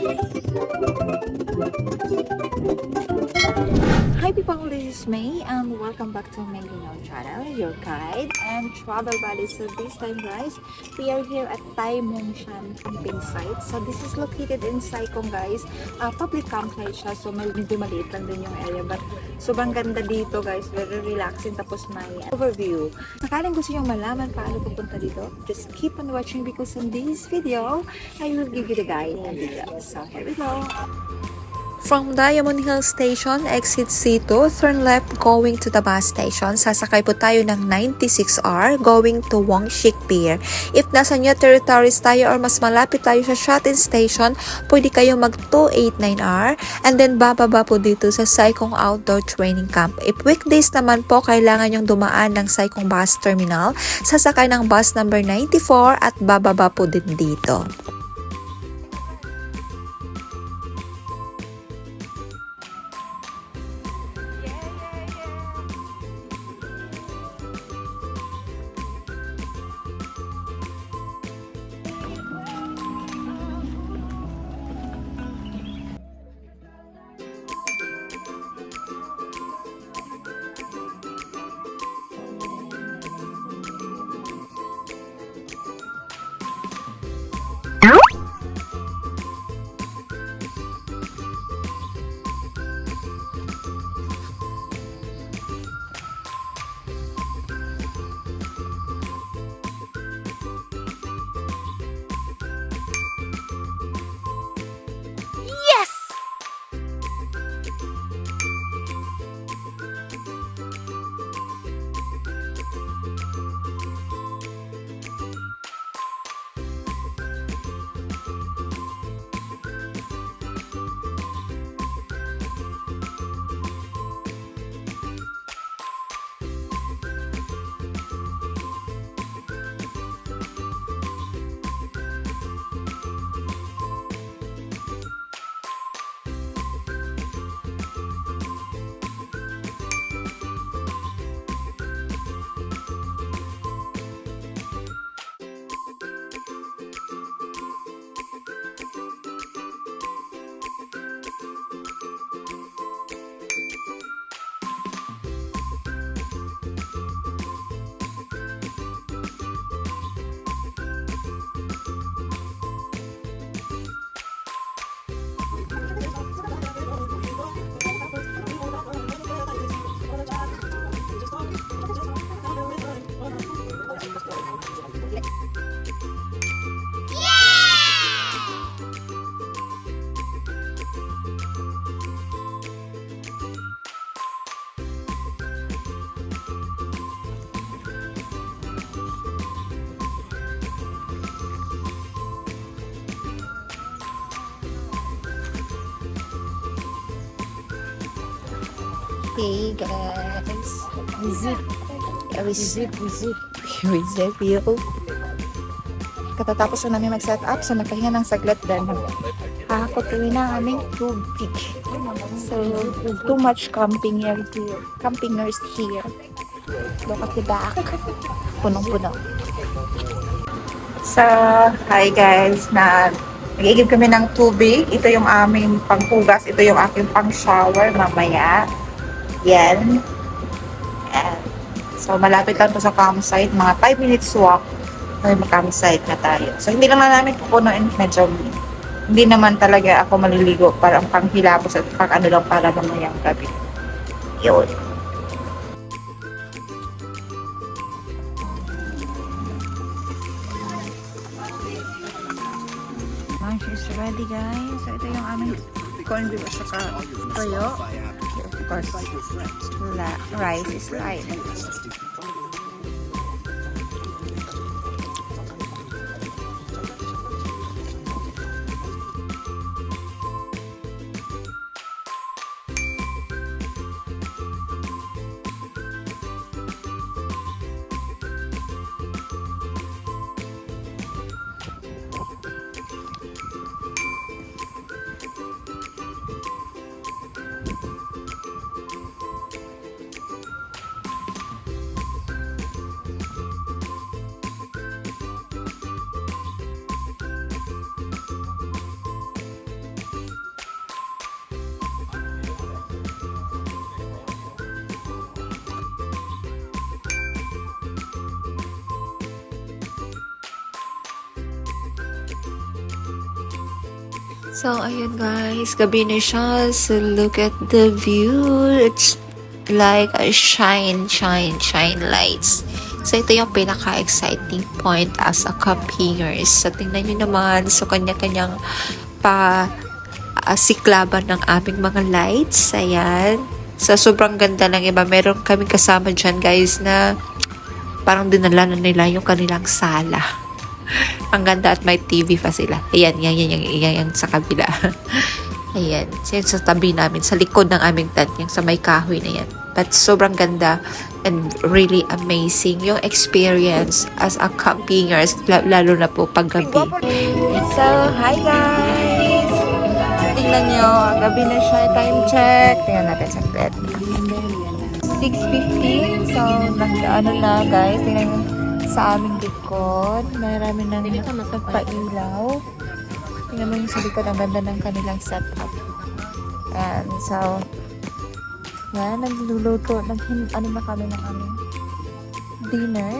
Hi people, this is May and welcome back to Mae-Lingaw channel, your guide and travel buddy. So this time guys, we are here at Tai Mong Tsai Camping site. So this is located in Saikong guys. Public campsite siya, so medyo maliit lang din yung area. But sobrang ganda dito guys, very relaxing. Tapos may overview. Sakaling gusto nyo malaman paano pupunta dito, just keep on watching because in this video, I will give you the guide and details. So here we go. From Diamond Hill Station, exit C2, turn left going to the bus station. Sasakay po tayo ng 96R going to Wongshik Pier. If nasa new territories tayo or mas malapit tayo sa Shuttle Station, pwede kayo mag 289R and then bababa po dito sa Saikong Outdoor Training Camp. If weekdays naman po, kailangan yung dumaan ng Saikong Bus Terminal, sasakay ng bus number 94 at bababa po din dito. Hey guys, visit you. Katatapos na namin mag-set up, so nagpahinga ng saglit din. Hahakutuin na aming tubig. So, too much campingers here. Look at the back. Punong-puno. So, hi guys, nag-iigib kami ng tubig. Ito yung aming panghugas. Ito yung aking pang-shower mamaya. Yan. And, so, malapit lang to sa campsite. Mga 5 minutes walk. May campsite na tayo. So, hindi naman namin pupunuin. Medyo, hindi naman talaga ako maliligo. Parang panghilapos at pang ano lang para mamayang gabi. Yun. Lunch is ready guys. So, ito yung aming corned beef at saka toyo. Of course, rice is light. So, ayun guys, gabi na siya. So, look at the view. It's like a shine lights. So, ito yung pinaka-exciting point as a campingers. So, tingnan nyo naman. So, kanya-kanyang siklaban ng aming mga lights. Ayan. So, sobrang ganda ng iba. Meron kaming kasama dyan, guys, na parang dinala na nila yung kanilang sala. Ang ganda at may TV pa sila. Ayan, yan sa kabila. Ayan, sa tabi namin, sa likod ng aming tent, yung sa may kahoy na yan. But sobrang ganda and really amazing yung experience as a campingers, lalo na po pag gabi. So, hi guys! Tingnan nyo, gabi na siya. Time check. Tingnan natin sa bed. 6:15. So, ano na guys. Tingnan nyo sa aming likod. Marami nang pailaw. Tingnan mo yung sa likod. Ang ganda ng kanilang setup. And so, yan. Nagluluto. Ano na kami ng aming dinner.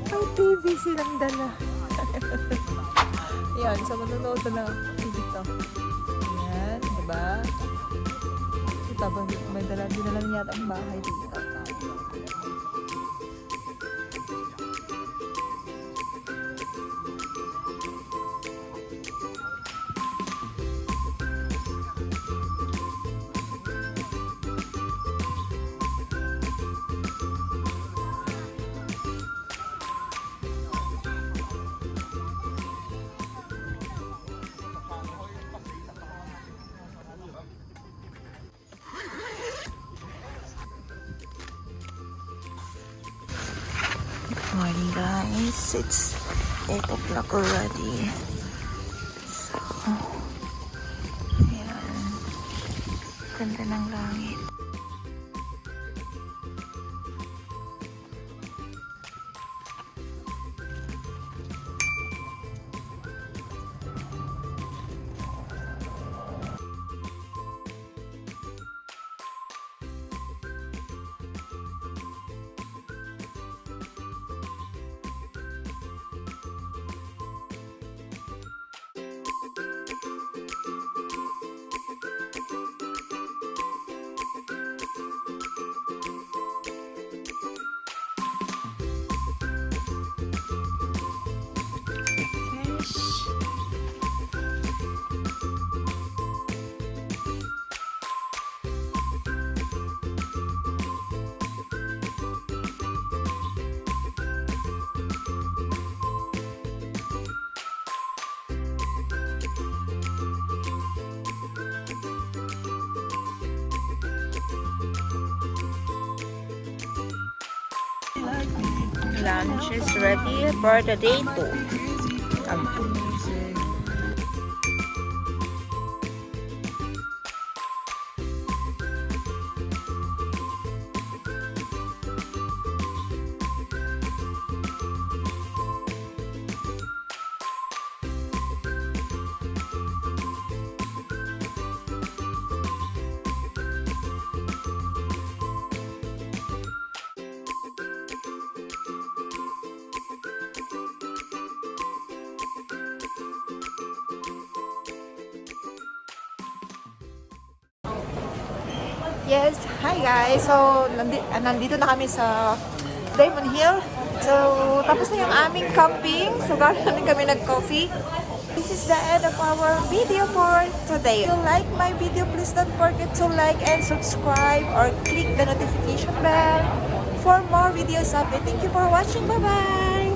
May TV silang dala. Yan, so manonood na TV to. Yan, diba? Ito ba, may dala, dinala niya yata ang bahay dito. Morning guys, it's 8 o'clock already. So, ayan. Ganda ng langit. Lunch is ready for the day 2. Yes, hi guys. So, nandito na kami sa Diamond Hill. So, tapos na yung aming camping. So, gano'n na kami nag-coffee. This is the end of our video for today. If you like my video, please don't forget to like and subscribe or click the notification bell for more videos update. Thank you for watching. Bye-bye!